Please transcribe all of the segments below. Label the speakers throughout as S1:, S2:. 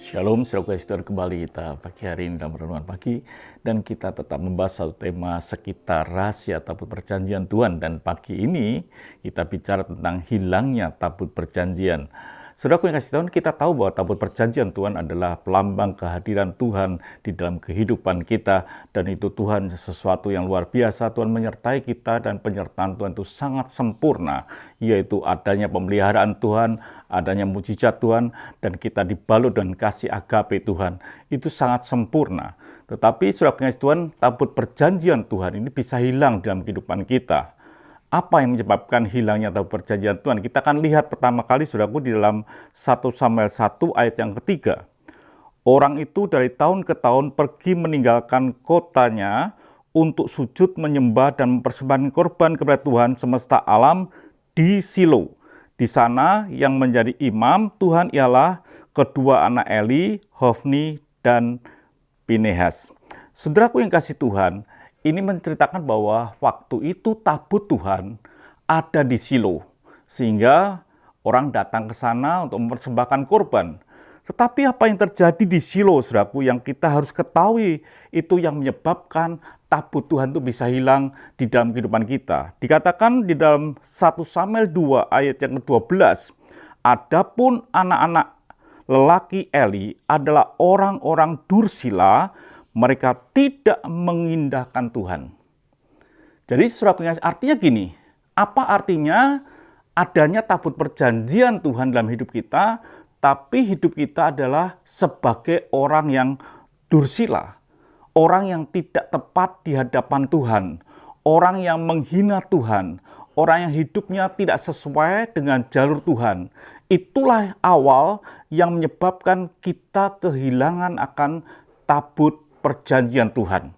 S1: Shalom, saudara kembali kita pagi hari ini dalam renungan pagi, dan kita tetap membahas satu tema sekitar rahasia tabut perjanjian Tuhan. Dan pagi ini kita bicara tentang hilangnya tabut perjanjian. Saudaraku yang kasih Tuhan, kita tahu bahwa tabut perjanjian Tuhan adalah pelambang kehadiran Tuhan di dalam kehidupan kita. Dan itu Tuhan sesuatu yang luar biasa. Tuhan menyertai kita dan penyertaan Tuhan itu sangat sempurna. Yaitu adanya pemeliharaan Tuhan, adanya mujizat Tuhan, dan kita dibalut dengan kasih agape Tuhan. Itu sangat sempurna. Tetapi saudara pengasih Tuhan, tabut perjanjian Tuhan ini bisa hilang dalam kehidupan kita. Apa yang menyebabkan hilangnya tabut perjanjian Tuhan? Kita akan lihat pertama kali saudaraku di dalam 1 Samuel 1 ayat yang ketiga. Orang itu dari tahun ke tahun pergi meninggalkan kotanya untuk sujud menyembah dan mempersembahkan korban kepada Tuhan semesta alam di Silo. Di sana yang menjadi imam Tuhan ialah kedua anak Eli, Hofni, dan Pinehas. Saudaraku yang kasih Tuhan, ini menceritakan bahwa waktu itu tabut Tuhan ada di Silo, sehingga orang datang ke sana untuk mempersembahkan korban. Tetapi apa yang terjadi di Silo, saudaraku, yang kita harus ketahui, itu yang menyebabkan tabut Tuhan itu bisa hilang di dalam kehidupan kita. Dikatakan di dalam 1 Samuel 2 ayat yang ke-12, adapun anak-anak lelaki Eli adalah orang-orang dursila, mereka tidak mengindahkan Tuhan. Jadi artinya gini, apa artinya adanya tabut perjanjian Tuhan dalam hidup kita, tapi hidup kita adalah sebagai orang yang dursila, orang yang tidak tepat di hadapan Tuhan, orang yang menghina Tuhan, orang yang hidupnya tidak sesuai dengan jalur Tuhan. Itulah awal yang menyebabkan kita kehilangan akan tabut perjanjian Tuhan.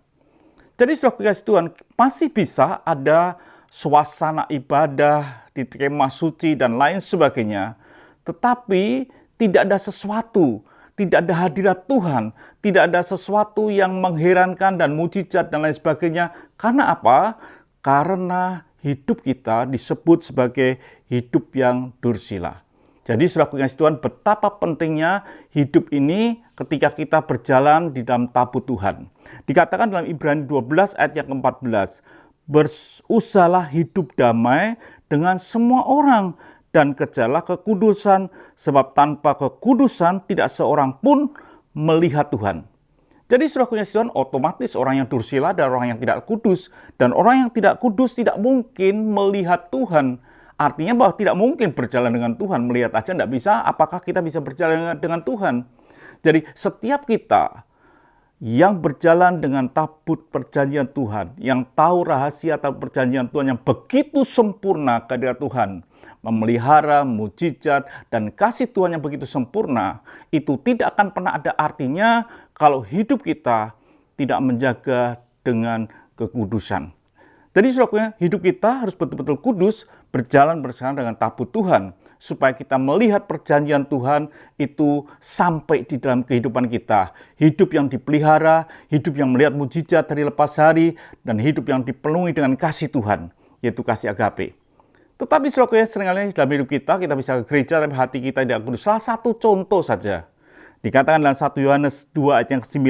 S1: Jadi saudara kasih Tuhan, masih bisa ada suasana ibadah di kemah suci dan lain sebagainya, tetapi tidak ada sesuatu, tidak ada hadirat Tuhan, tidak ada sesuatu yang mengherankan dan mujizat dan lain sebagainya. Karena apa? Karena hidup kita disebut sebagai hidup yang dursila. Jadi saudara kasih Tuhan, betapa pentingnya hidup ini ketika kita berjalan di dalam tabut Tuhan. Dikatakan dalam Ibrani 12 ayat yang ke-14, berusahalah hidup damai dengan semua orang dan kejarlah kekudusan, sebab tanpa kekudusan tidak seorang pun melihat Tuhan. Jadi saudara kasih Tuhan, otomatis orang yang dursila adalah orang yang tidak kudus, dan orang yang tidak kudus tidak mungkin melihat Tuhan. Artinya bahwa tidak mungkin berjalan dengan Tuhan, melihat aja tidak bisa, apakah kita bisa berjalan dengan Tuhan? Jadi setiap kita yang berjalan dengan tabut perjanjian Tuhan, yang tahu rahasia tabut perjanjian Tuhan yang begitu sempurna kehadirat Tuhan, memelihara mujizat dan kasih Tuhan yang begitu sempurna, itu tidak akan pernah ada artinya kalau hidup kita tidak menjaga dengan kekudusan. Jadi saudara, hidup kita harus betul-betul kudus, berjalan bersama dengan tabut Tuhan, supaya kita melihat perjanjian Tuhan itu sampai di dalam kehidupan kita. Hidup yang dipelihara, hidup yang melihat mujizat dari lepas hari, dan hidup yang dipenuhi dengan kasih Tuhan, yaitu kasih agape. Tetapi saudara, seringkali dalam hidup kita bisa ke gereja, tapi hati kita tidak kudus. Salah satu contoh saja, dikatakan dalam 1 Yohanes 2 ayat yang ke-9,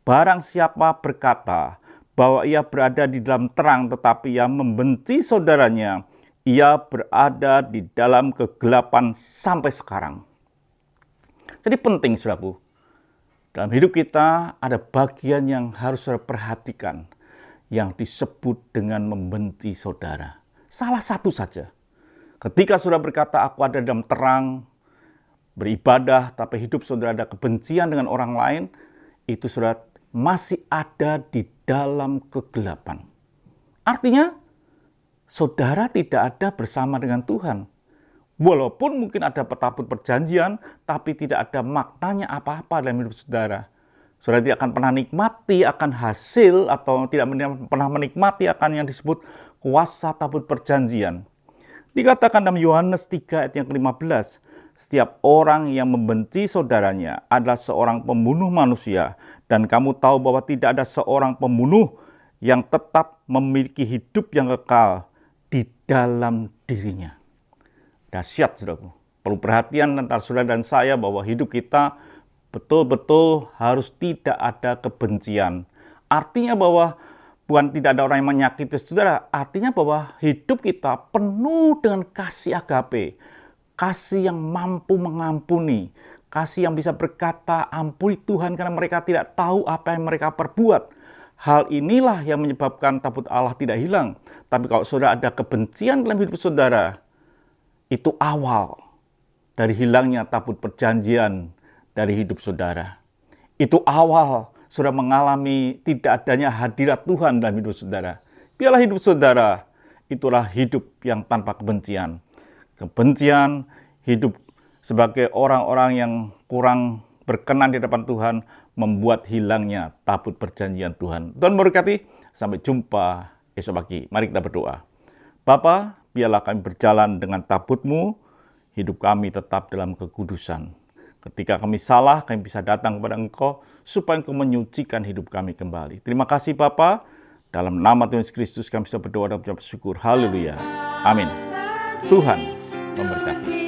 S1: barang siapa berkata bahwa ia berada di dalam terang tetapi ia membenci saudaranya, ia berada di dalam kegelapan sampai sekarang. Jadi penting saudaraku, dalam hidup kita ada bagian yang harus saudara perhatikan, yang disebut dengan membenci saudara. Salah satu saja. Ketika saudara berkata, aku ada dalam terang, beribadah, tapi hidup saudara ada kebencian dengan orang lain, itu saudara masih ada di dalam kegelapan. Artinya, saudara tidak ada bersama dengan Tuhan. Walaupun mungkin ada tabut perjanjian, tapi tidak ada maknanya apa-apa dalam hidup saudara. Saudara tidak akan pernah nikmati akan hasil, atau tidak pernah menikmati akan yang disebut kuasa tabut perjanjian. Dikatakan dalam Yohanes 3 ayat yang ke-15, setiap orang yang membenci saudaranya adalah seorang pembunuh manusia, dan kamu tahu bahwa tidak ada seorang pembunuh yang tetap memiliki hidup yang kekal di dalam dirinya. Dahsyat, saudaraku. Perlu perhatian antara saudara dan saya bahwa hidup kita betul-betul harus tidak ada kebencian. Artinya bahwa bukan tidak ada orang yang menyakiti saudara, artinya bahwa hidup kita penuh dengan kasih agape, kasih yang mampu mengampuni, kasih yang bisa berkata, ampuni Tuhan karena mereka tidak tahu apa yang mereka perbuat. Hal inilah yang menyebabkan tabut Allah tidak hilang. Tapi kalau saudara ada kebencian dalam hidup saudara, itu awal dari hilangnya tabut perjanjian dari hidup saudara. Itu awal saudara mengalami tidak adanya hadirat Tuhan dalam hidup saudara. Biarlah hidup saudara, itulah hidup yang tanpa kebencian. Kebencian, hidup sebagai orang-orang yang kurang berkenan di depan Tuhan, membuat hilangnya tabut perjanjian Tuhan. Tuhan memberkati, sampai jumpa esok pagi. Mari kita berdoa. Bapa, biarlah kami berjalan dengan tabut-Mu, hidup kami tetap dalam kekudusan. Ketika kami salah, kami bisa datang kepada Engkau, supaya Engkau menyucikan hidup kami kembali. Terima kasih Bapa, dalam nama Tuhan Yesus Kristus kami bisa berdoa dan mengucap syukur. Haleluya. Amin. Tuhan memberkati.